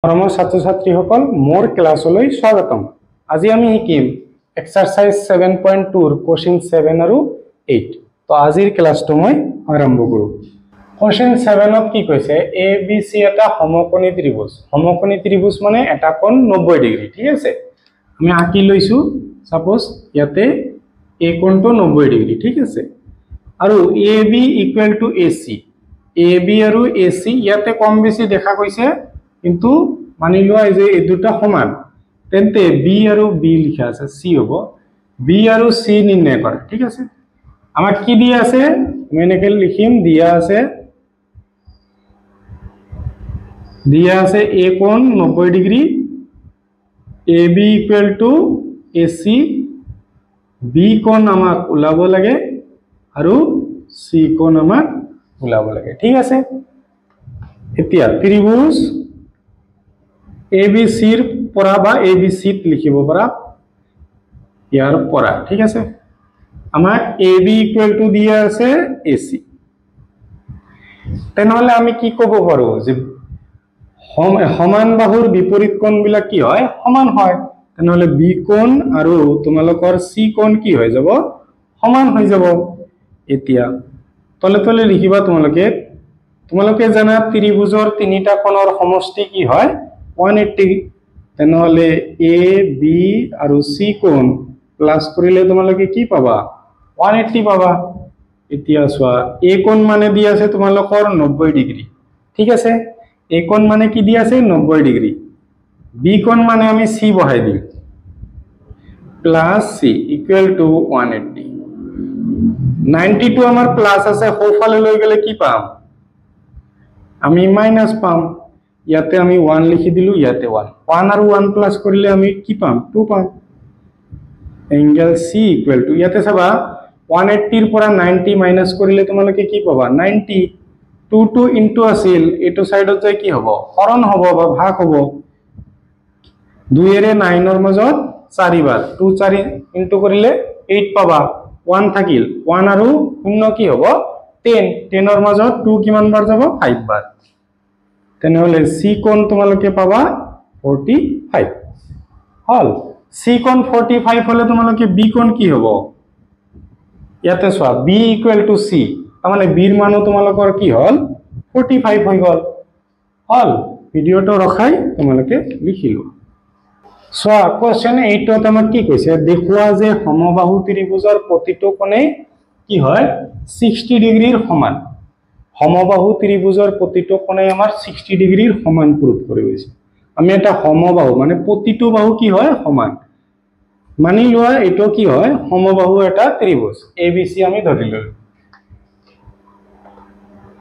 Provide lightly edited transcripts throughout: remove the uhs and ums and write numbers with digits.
মৰমৰ ছাত্ৰ ছাত্ৰীসকল মোৰ ক্লাছলৈ স্বাগতম। আজি আমি শিকিম এক্সাৰসাইজ 7.2 ৰ কোৱেশ্চন 7 আৰু 8। তো আজিৰ ক্লাছটো মই আৰম্ভ কৰো। কোৱেশ্চন 7 ত কি কৈছে এ বি সি এটা সমকোণী ত্ৰিভুজ। সমকোণী ত্ৰিভুজ মানে এটা কোণ 90 ডিগ্ৰী, ঠিক আছে। আমি আঁকি লৈছো সাপোজ ইয়াতে এ কোণটো 90 ডিগ্ৰী, ঠিক আছে। আৰু A B equal to A C. A B আৰু এ সি ইয়াতে কম বেছি দেখা গৈছে, কিন্তু মানি লোৱা যে এই দুটা সমান, তেন্তে বি আৰু বি লিখা আছে, সি হ'ব। বি আৰু সি নিৰ্ণয় কৰা, ঠিক আছে। আমাক কি দিয়া আছে আমি এনেকৈ লিখিম, দিয়া আছে এ কোণ 90 degree, A B equal to A C, B কোণ আমাক ওলাব লাগে আৰু সি কোণ আমাক ওলাব লাগে, ঠিক আছে। এতিয়া ত্ৰিভুজ এ বি সিৰ পৰা বা এ বি সিত লিখিব পৰা ইয়াৰ পৰা, ঠিক আছে। আমাক এ বি ইকুৱেল টু দিয়া আছে এ সি। তেনেহলে আমি কি ক'ব পাৰো যে সমান বাহুৰ বিপৰীত কোণবিলাক কি হয়, সমান হয়। তেনেহলে বি কোণ আৰু তোমালোকৰ সি কোণ কি হৈ যাব, সমান হৈ যাব। এতিয়া তলে তলে লিখিবা তোমালোকে জানা ত্ৰিভুজৰ তিনিটা কোণৰ সমষ্টি কি হয় 180। তেনেহলে এ বি আৰু সি কোণ প্লাস কৰিলে তোমালোকে কি পাবা 180 পাবা। এতিয়া চোৱা এ কোণ মানে দি আছে তোমালোকৰ 90 ডিগ্ৰী, ঠিক আছে। এ কোণ মানে কি দি আছে 90 ডিগ্ৰী। বি কোণ মানে আমি সি বহাই দিম প্লাস সি ইকুৱেল টু 180। 92 আমাৰ প্লাস আছে, সোঁফালে লৈ গ'লে কি পাম আমি মাইনাস পাম। ইয়াতে আমি 1 লিখি দিলো, ইয়াতে 1 আৰু 1 প্লাস কৰিলে আমি কি পাম 2 পাম। এংগেল সি ইকুৱেল টু ইয়াতে চাবা 180 ৰ পৰা 90 মাইনাস কৰিলে তোমালোকে কি পাবা 90। 2 ইনটু আছিল, এইটো সাইডত যাই কি হ'ব হৰণ হ'ব বা ভাগ হ'ব। 2 এৰে 9 ৰ মাজত 4 বাৰ, 2 4 ইনটু কৰিলে 8 পাবা। 1 থাকিল, 1 আৰু 0 কি হ'ব 10। 10 ৰ মাজত 2 কিমান বাৰ যাব 5 বাৰ। তেনেহলে সি কোণ তোমালোকে পাবা 45 হল। সি কোণ 45 হলে তোমালোকে বি কোণ কি হ'ব, ইয়াতে চোৱা বি ইকুৱেল টু সি, তাৰমানে বিৰ মানো তোমালোকৰ কি হল 45 হৈ গল। হল ভিডিঅটো ৰখাই তোমালোকে লিখিলো। চোৱা কোৱেশ্চন 8 ত আমাক কি কৈছে, দেখুৱা যে সমবাহু ত্ৰিভুজৰ প্ৰতিটো কোণে কি হয় 60 ডিগ্ৰীৰ সমান। সমবাহু ত্ৰিভুজৰ প্ৰতিটো কোণে আমাৰ 60 ডিগ্ৰীৰ সমান প্ৰুভ কৰি গৈছে। আমি এটা সমবাহু মানে প্ৰতিটো বাহু কি হয় সমান, মানি লোৱা এইটো কি হয় সমবাহু এটা ত্ৰিভুজ এ বি সি আমি ধৰি ললো।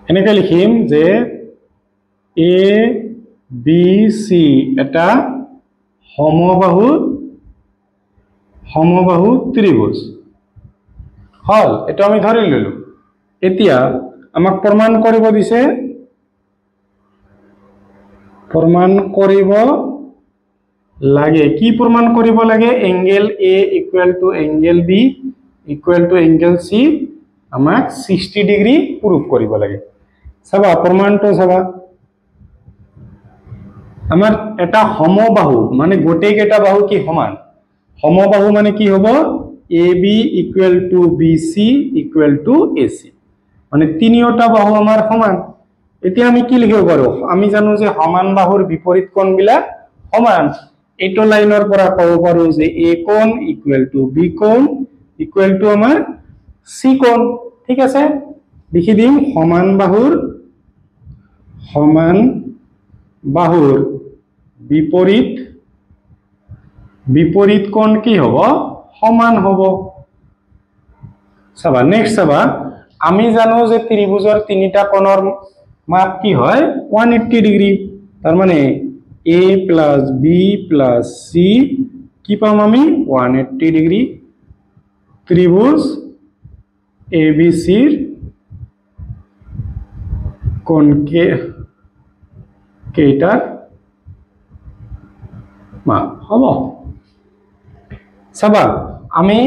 এনেকৈ লিখিম যে এ বি সি এটা সমবাহু ত্ৰিভুজ হল, এটা আমি ধৰি ললো। এতিয়া আমাক প্ৰমাণ কৰিব দিছে, প্ৰমাণ কৰিব লাগে। কি প্ৰমাণ কৰিব লাগে, angle A equal to angle B equal to angle C আমাক 60 ডিগ্ৰী প্ৰুভ কৰিব লাগে। চাবা প্ৰমাণটো চাবা, আমাৰ এটা সমবাহু মানে গোটেই কেইটা বাহু কি সমান। সমবাহু মানে কি হ'ব A B equal to B C equal to A C, মানে তিনিওটা বাহু আমাৰ সমান। এতিয়া আমি কি লিখিব পাৰো, আমি জানো যে সমান বাহুৰ বিপৰীত কোণবিলাক সমান। এইটো লাইনৰ পৰা ক'ব পাৰো যে এ কোণ ইকুৱেল টু বি কোণ ইকুৱেল টু আমাৰ সি কোণ, ঠিক আছে। লিখি দিম সমান বাহুৰ বিপৰীত কোণ কি হ'ব সমান হ'ব। চাবা নেক্সট চাবা, আমি জানো যে ত্ৰিভুজৰ তিনিটা কোণৰ মাপ কি হয় 180 ডিগ্ৰী। তাৰ মানে এ প্লাস বি প্লাস সি কি পাম আমি 180 ডিগ্ৰী। ত্রিভুজ এ বি সির কোণ কেইটার মাপ হব। চাবা আমি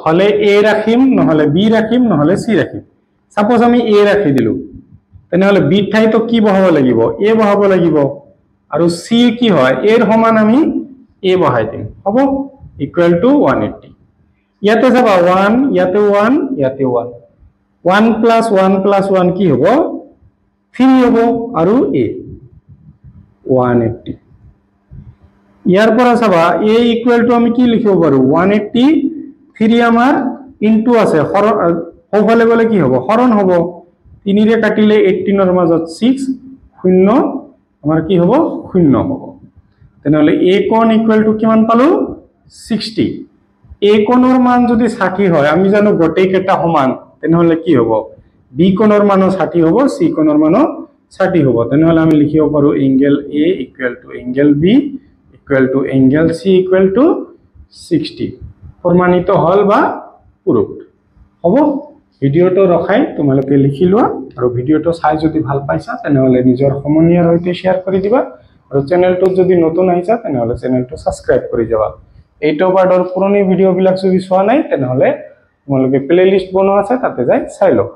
হলে এ রাখিম, নহলে বি রাখিম, নহলে সি রাখিম। সাপোজ আমি এ রাখি দিলো, তেনেহলে বি ঠাইতো কি বহাব লাগিব এ বহাব লাগিব। আৰু c কি হয় এৰ সমান আমি a বহাই দিম হ'ব ইকুৱেল টু 180 ইয়াতে চাবা 1 ইয়াতে 1 ইয়াতে 1 1 plus 1 plus 1 কি হ'ব 3 হ'ব আৰু a 180 ইয়াৰ পৰা চাবা a ইকুৱেল টু আমি কি লিখিব পাৰো 180 3 আমাৰ ইনটু আছে হৰণ হবলে গলে কি হ'ব হৰণ হ'ব 3 ৰে কাটিলে 18 ৰ মাজত 6 শূন্য আমাৰ কি হ'ব শূন্য হ'ব তেনেহলে a কোণ ইকুৱেল টু কিমান পালো 60 a কোণৰ মান যদি 60 হয় আমি জানো গোটেই কেটা সমান তেনেহলে কি হ'ব b কোণৰ মান 60 হ'ব c কোণৰ মান 60 হ'ব তেনেহলে আমি লিখিব পাৰো angle a equal to angle b equal to angle c equal to 60 প্ৰমাণিত হল বা প্ৰুভড হ'ব ভিডিওটো ৰখাই তোমালোকে লিখি লোৱা আৰু ভিডিওটো চাই যদি ভাল পাইছা তেনেহলে নিজৰ সমনীয়াৰ সৈতে শেয়াৰ কৰি দিবা আৰু চেনেলটো যদি নতুন আহিছা তেনেহলে চেনেলটো সাবস্ক্ৰাইব কৰি যাবা এইটো বাৰৰ পুৰণি ভিডিও বিলাক যদি চোৱা নাই তেনেহলে তোমালোকে প্লেলিষ্ট বনোৱা আছে তাতে যাই চাই লওক